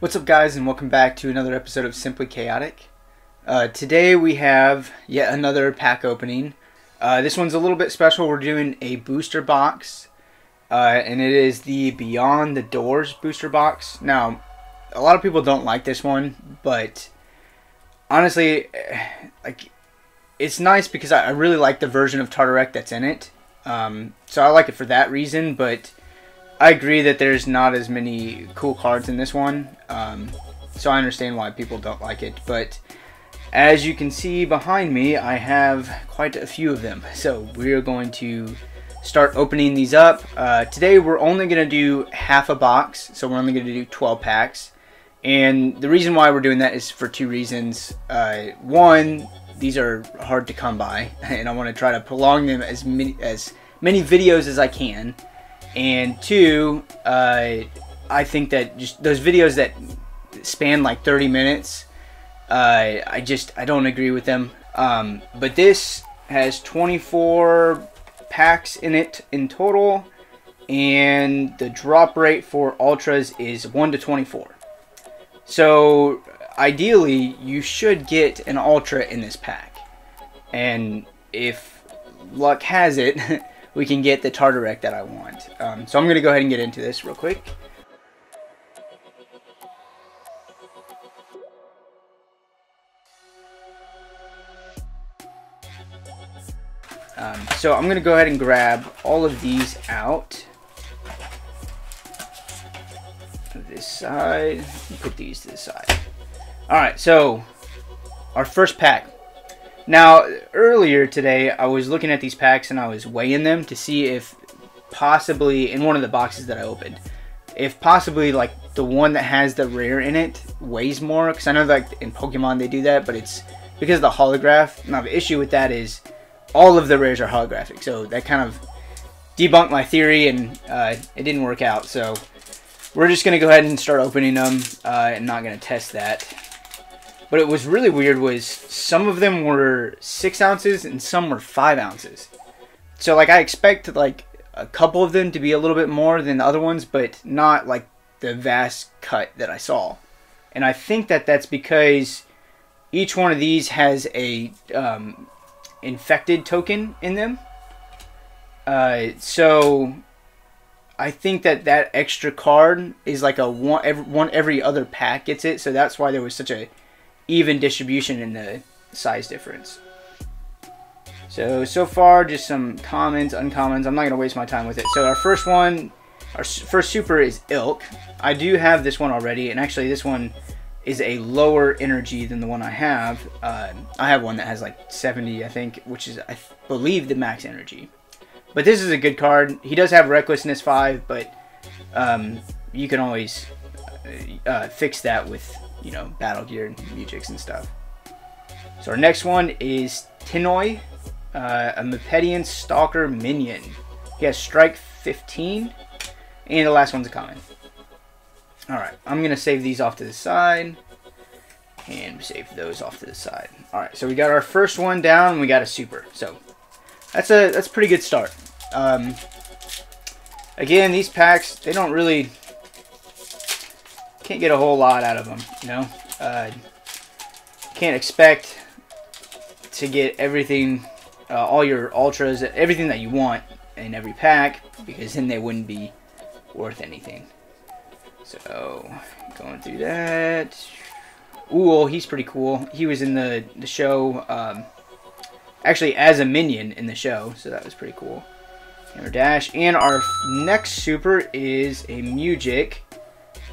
What's up, guys, and welcome back to another episode of Simply Chaotic. Today we have yet another pack opening. This one's a little bit special. We're doing a booster box, and it is the Beyond the Doors booster box. Now, a lot of people don't like this one, but honestly, it's nice because I really like the version of Tartarek that's in it. So I like it for that reason, but I agree that there's not as many cool cards in this one, so I understand why people don't like it. But as you can see behind me, I have quite a few of them, so we're going to start opening these up. Today we're only going to do half a box, so we're only going to do 12 packs, and the reason why we're doing that is for two reasons. One, these are hard to come by, and I want to try to prolong them as many videos as I can. And two, I think that just those videos that span like 30 minutes, I don't agree with them. But this has 24 packs in it in total, and the drop rate for ultras is 1 to 24. So ideally, you should get an ultra in this pack, and if luck has it, we can get the Tartarek that I want. So I'm going to go ahead and get into this real quick. So I'm going to go ahead and grab all of these out of this side. Put these to the side. Alright, so our first pack. Now, earlier today, I was looking at these packs and I was weighing them to see if possibly, in one of the boxes that I opened, if possibly like the one that has the rare in it weighs more. Because I know like in Pokemon they do that, but it's because of the holograph. Now, the issue with that is all of the rares are holographic. So that kind of debunked my theory, and it didn't work out. So we're just going to go ahead and start opening them and not going to test that. But it was really weird was some of them were 6 ounces and some were 5 ounces. So like I expect like a couple of them to be a little bit more than the other ones, but not like the vast cut that I saw. And I think that that's because each one of these has a infected token in them. So I think that that extra card is like a one every other pack gets it. So that's why there was such a even distribution in the size difference. So far, just some commons, uncommons. I'm not going to waste my time with it. So our first one, our first super is Ilk. I do have this one already, and actually this one is a lower energy than the one I have. I have one that has like 70, I think, which is, I believe, the max energy. But this is a good card. He does have Recklessness 5, but you can always fix that with, you know, battle gear and Mujix and stuff. So our next one is Tinoi, a Mepedian Stalker minion. He has Strike 15, and the last one's a common. Alright, I'm going to save these off to the side, and save those off to the side. Alright, so we got our first one down, and we got a super. So that's a pretty good start. Again, these packs, they don't really... Can't get a whole lot out of them, you know. Can't expect to get everything, all your ultras, everything that you want in every pack, because then they wouldn't be worth anything. So going through that. Ooh, well, he's pretty cool. He was in the show, actually as a minion in the show, so that was pretty cool. And our dash, and our next super is a Mujix.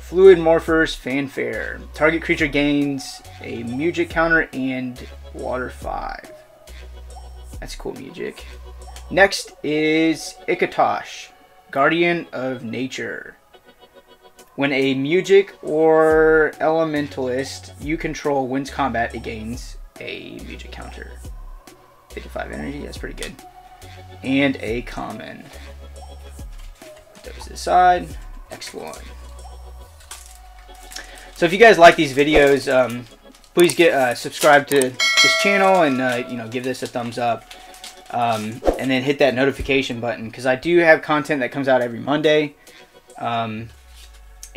Fluid Morphers Fanfare. Target creature gains a Mujix counter and water 5. That's cool, Mujix. Next is Ikatosh, Guardian of Nature. When a Mujix or Elementalist you control wins combat, it gains a Mujix counter. 55 energy, that's pretty good. And a common. Put those to the side. Next one. So if you guys like these videos, please get subscribe to this channel and you know, give this a thumbs up, and then hit that notification button, because I do have content that comes out every Monday.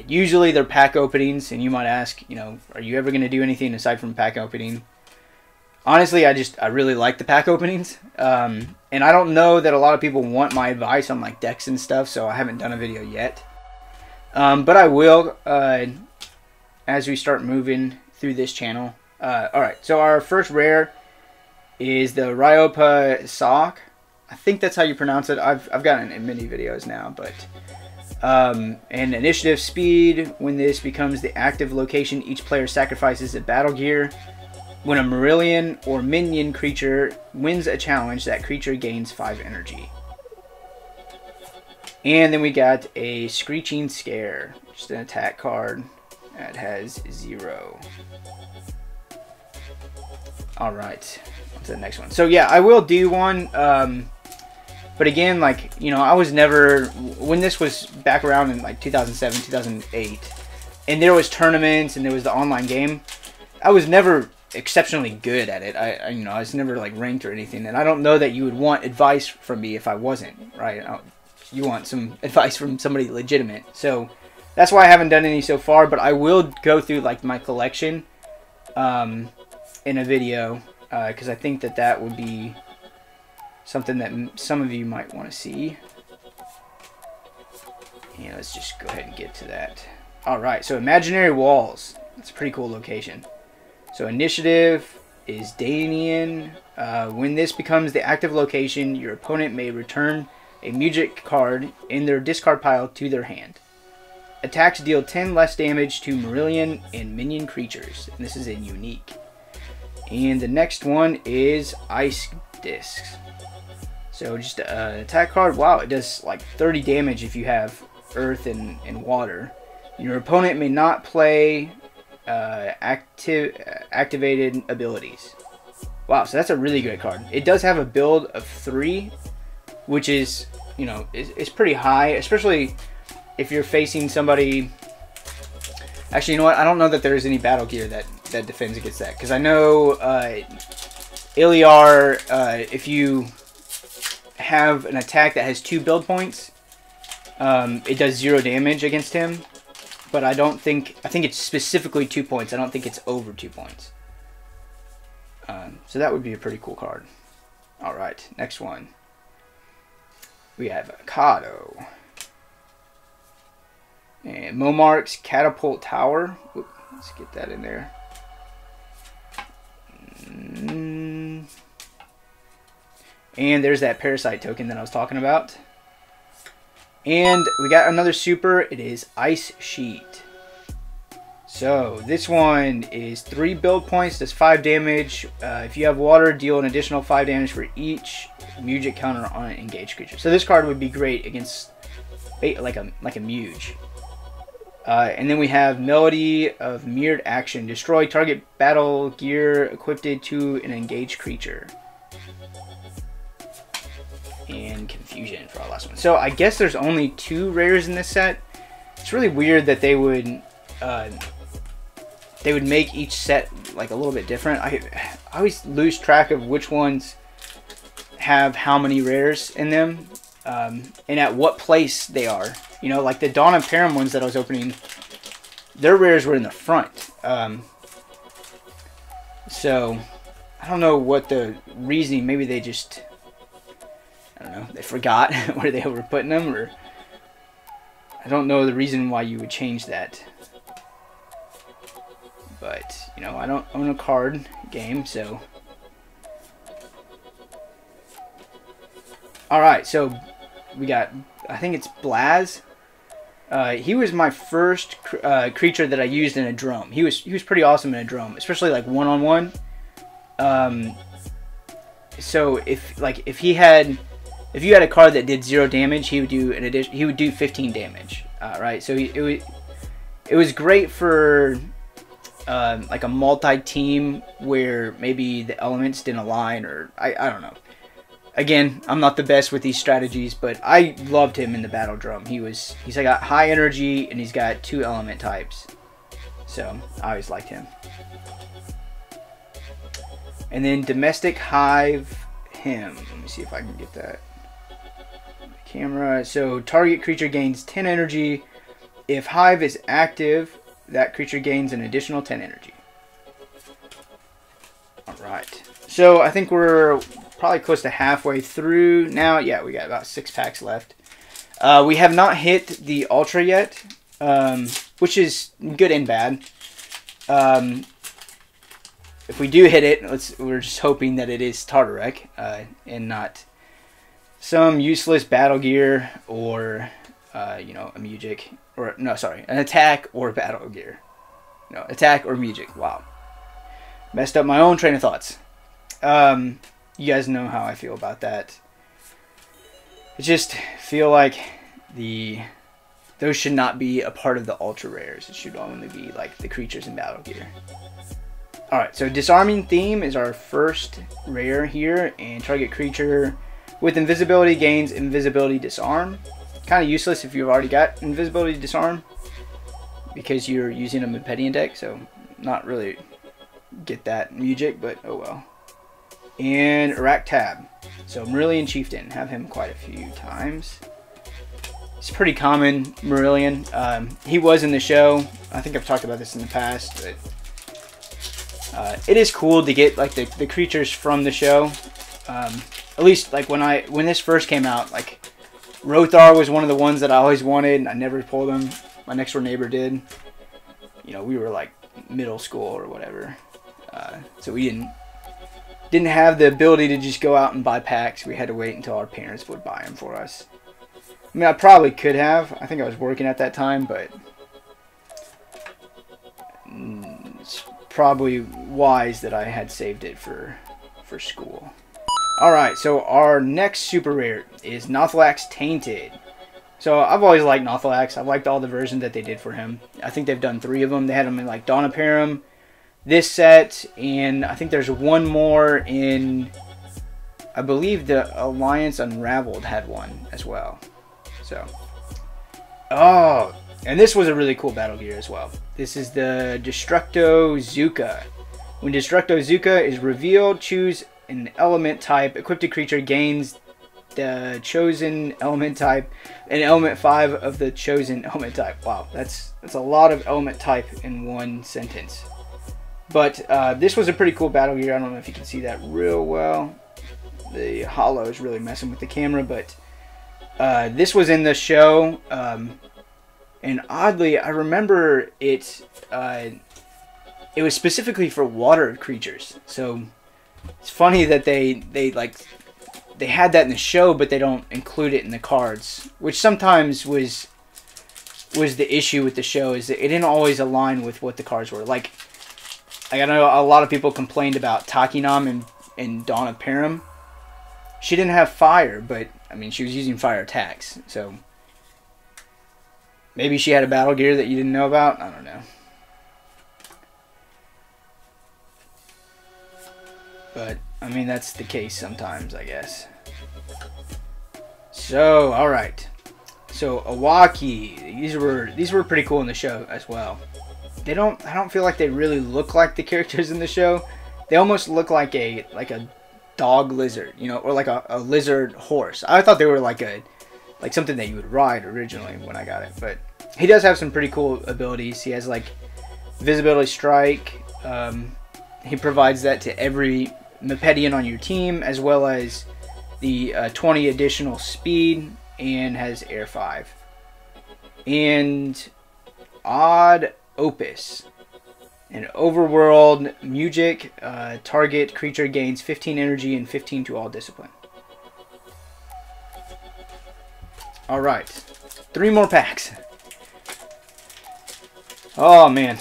Usually they're pack openings, and you might ask, you know, are you ever going to do anything aside from pack opening? Honestly, I really like the pack openings, and I don't know that a lot of people want my advice on like decks and stuff, so I haven't done a video yet. But I will as we start moving through this channel. Alright, so our first rare is the Ryopa Sock. I think that's how you pronounce it. I've gotten it in many videos now, but and initiative speed. When this becomes the active location, each player sacrifices a battle gear. When a Marillion or minion creature wins a challenge, that creature gains 5 energy. And then we got a Screeching Scare, just an attack card that has 0. Alright, on to the next one. So yeah, I will do one, but again, like, you know, I was never, when this was back around in like 2007, 2008, and there was tournaments and there was the online game, I was never exceptionally good at it. You know, I was never like ranked or anything, and I don't know that you would want advice from me if I wasn't, right? You want some advice from somebody legitimate. So that's why I haven't done any so far, but I will go through like my collection in a video, because I think that that would be something that some of you might want to see. Yeah, let's just go ahead and get to that. Alright, so Imaginary Walls. That's a pretty cool location. So initiative is Danian. When this becomes the active location, your opponent may return a music card in their discard pile to their hand. Attacks deal 10 less damage to Marillion and minion creatures. And this is a unique. And the next one is Ice Discs. So just an attack card. Wow, it does like 30 damage if you have earth and water. Your opponent may not play activated abilities. Wow, so that's a really good card. It does have a build of 3, which is, you know, is pretty high, especially if you're facing somebody. Actually, you know what? I don't know that there's any battle gear that defends against that, because I know Iliar, if you have an attack that has 2 build points, it does 0 damage against him. But I don't think, I think it's specifically 2 points. I don't think it's over 2 points. So that would be a pretty cool card. Alright, next one. We have Kato. And Momark's Catapult Tower. Oop, let's get that in there. And there's that Parasite token that I was talking about. And we got another super. It is Ice Sheet. So this one is 3 build points, does 5 damage. If you have water, deal an additional 5 damage for each music counter on an engaged creature. So this card would be great against like a Muge. And then we have Melody of Mirrored Action. Destroy target battle gear equipped to an engaged creature. And Confusion for our last one. So I guess there's only 2 rares in this set. It's really weird that they would make each set like a little bit different. I always lose track of which ones have how many rares in them, and at what place they are. You know, like the Dawn of Param ones that I was opening, their rares were in the front. So I don't know what the reasoning. Maybe they just, I don't know, they forgot where they were putting them, or I don't know the reason why you would change that. But, you know, I don't own a card game, so. Alright, so we got, I think it's Blaz. He was my first creature that I used in a drum. He was pretty awesome in a drum, especially like one-on-one. So if you had a card that did 0 damage, he would do an addition. He would do 15 damage. Right, so it was great for like a multi-team where maybe the elements didn't align, or I don't know. Again, I'm not the best with these strategies, but I loved him in the battle drum. He's got high energy and he's got 2 element types, so I always liked him. And then Domestic Hive him. Let me see if I can get that camera. So target creature gains 10 energy If Hive is active, that creature gains an additional 10 energy. Alright. So I think we're probably close to halfway through now. Yeah, we got about 6 packs left. We have not hit the Ultra yet, which is good and bad. If we do hit it, we're just hoping that it is Tartarek and not some useless battle gear or, you know, a Mujic. Or, no, sorry, an attack or battle gear. No, attack or Mujic. Wow. Messed up my own train of thoughts. You guys know how I feel about that. I just feel like those should not be a part of the ultra rares. It should only be like the creatures in battle gear. Alright, so disarming theme is our first rare here, and target creature with invisibility gains invisibility disarm. Kind of useless if you've already got invisibility disarm because you're using a Mepedian deck, so not really get that Mujic, but oh well. And Iraq Tab. So Marillion Chieftain, have him quite a few times. It's pretty common, Marillion. He was in the show. I think I've talked about this in the past, but it is cool to get like the creatures from the show. At least like when this first came out, like Rothar was one of the ones that I always wanted, and I never pulled him. My next door neighbor did. You know, we were like middle school or whatever, so we didn't have the ability to just go out and buy packs. We had to wait until our parents would buy them for us. I mean, I probably could have. I think I was working at that time, but it's probably wise that I had saved it for school. Alright, so our next super rare is Nothalax Tainted. So I've always liked Nothalax. I've liked all the versions that they did for him. I think they've done 3 of them. They had them in like Dawn of Param, this set, and I think there's one more in, I believe the Alliance Unraveled had one as well. So, oh, and this was a really cool battle gear as well. This is the Destructo Zuka. When Destructo Zuka is revealed, choose an element type. Equipped creature gains the chosen element type and element 5 of the chosen element type. Wow, that's a lot of element type in one sentence. But this was a pretty cool battle gear. I don't know if you can see that real well. The hollow is really messing with the camera, but this was in the show, and oddly, I remember it was specifically for water creatures. So it's funny that they had that in the show, but they don't include it in the cards, which sometimes was the issue with the show, is that it didn't always align with what the cards were. Like I know a lot of people complained about Takinam in Dawn of Param. She didn't have fire, but I mean, she was using fire attacks, so maybe she had a battle gear that you didn't know about. I don't know. But I mean, that's the case sometimes, I guess. So, all right. So Awaki, these were pretty cool in the show as well. I don't feel like they really look like the characters in the show. They almost look like a dog lizard, you know, or like a lizard horse. I thought they were like something that you would ride originally when I got it, but he does have some pretty cool abilities. He has like visibility strike. He provides that to every Mepedian on your team, as well as the 20 additional speed, and has air 5. And Odd Opus, an overworld Mujic, target creature gains 15 energy and 15 to all discipline. Alright, 3 more packs. Oh man,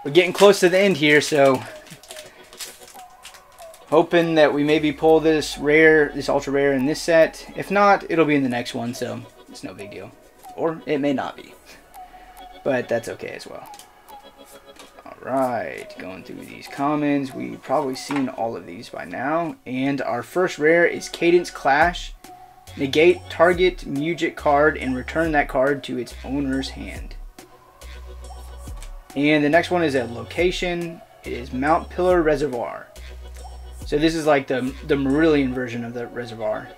we're getting close to the end here, so hoping that we maybe pull this ultra rare in this set. If not, it'll be in the next one, so it's no big deal. Or it may not be, but that's okay as well. Alright, going through these commons. We've probably seen all of these by now. And our first rare is Cadence Clash. Negate target Mujic card and return that card to its owner's hand. And the next one is a location. It is Mount Pillar Reservoir. So this is like the Marillion version of the reservoir.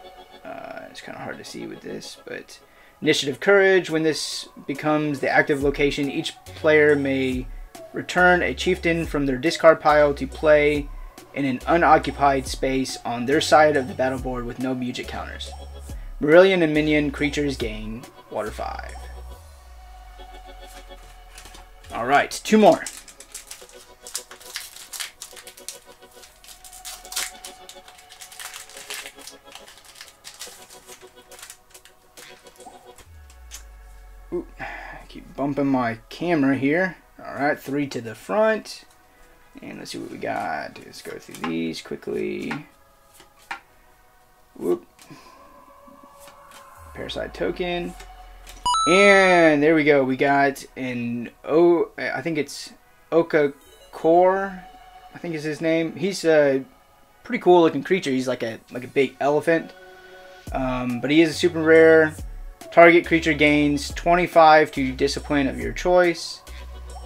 It's kind of hard to see with this, but Initiative Courage. When this becomes the active location, each player may return a chieftain from their discard pile to play in an unoccupied space on their side of the battle board with no music counters. Marillion and minion creatures gain Water 5. Alright, 2 more. Ooh, I keep bumping my camera here. Alright, 3 to the front. And let's see what we got. Let's go through these quickly. Whoop. Parasite token. And there we go. We got an I think it's Oka Core. I think is his name. He's a pretty cool looking creature. He's like a big elephant. But he is a super rare. Target creature gains 25 to discipline of your choice.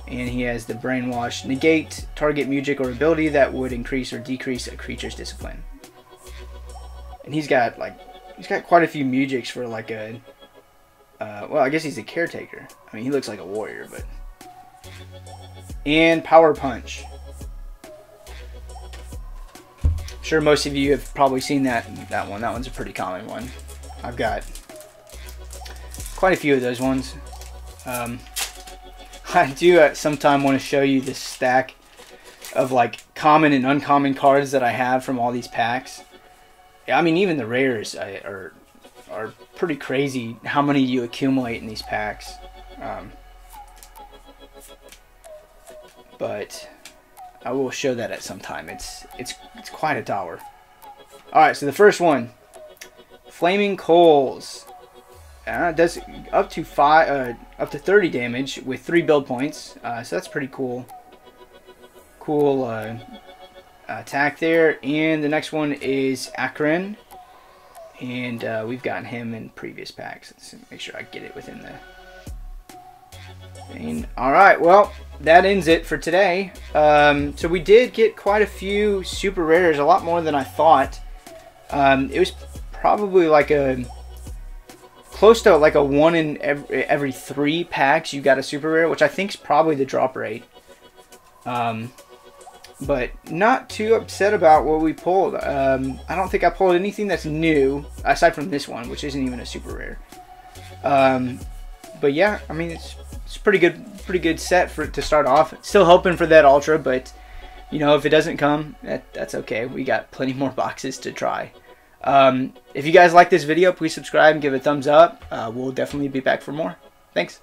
And he has the Brainwash. Negate target music or ability that would increase or decrease a creature's discipline. And he's got quite a few musics for like a well, I guess he's a caretaker. I mean, he looks like a warrior, but. And Power Punch. I'm sure most of you have probably seen that one. That one's a pretty common one. I've got quite a few of those ones. I do at some time want to show you this stack of like common and uncommon cards that I have from all these packs. I mean, even the rares are pretty crazy how many you accumulate in these packs. But I will show that at some time. It's quite a tower. All right, so the first one, Flaming Coals. Does up to 30 damage with 3 build points. So that's pretty cool. Cool attack there. And the next one is Akron. And we've gotten him in previous packs. Let's make sure I get it within the thing. Alright, well, that ends it for today. So we did get quite a few super rares, a lot more than I thought. It was probably like close to like a 1 in every 3 packs you got a super rare, which I think is probably the drop rate. But not too upset about what we pulled. I don't think I pulled anything that's new, aside from this one, which isn't even a super rare. But yeah, I mean, it's pretty good set for it to start off. Still hoping for that ultra, but you know, if it doesn't come, that's okay. We got plenty more boxes to try. If you guys like this video, please subscribe and give it a thumbs up. We'll definitely be back for more. Thanks.